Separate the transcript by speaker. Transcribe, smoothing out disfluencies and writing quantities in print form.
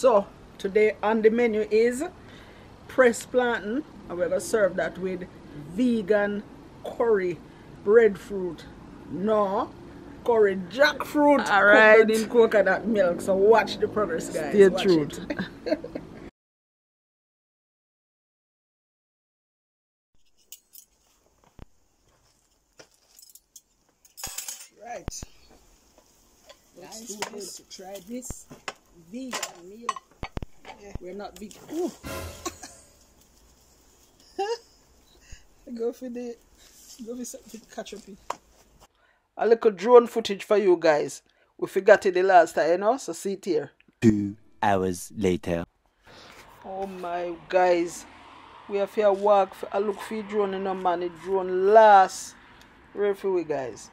Speaker 1: So today on the menu is pressed plantain, and we're gonna serve that with vegan curry breadfruit. No, curry jackfruit cooked in coconut milk. So watch the progress, guys.
Speaker 2: Stay
Speaker 1: watch
Speaker 2: tuned.
Speaker 1: it. Right. Let's do this. Try this vegan meal. Yeah. We're not vegan. Ooh. Go for something ketchup. A little drone footage for you guys. We forgot it the last time, you know, so see it here.
Speaker 3: 2 hours later.
Speaker 1: Oh my guys. We have here walk. I look for drone in a man. The drone last. Ready for we guys.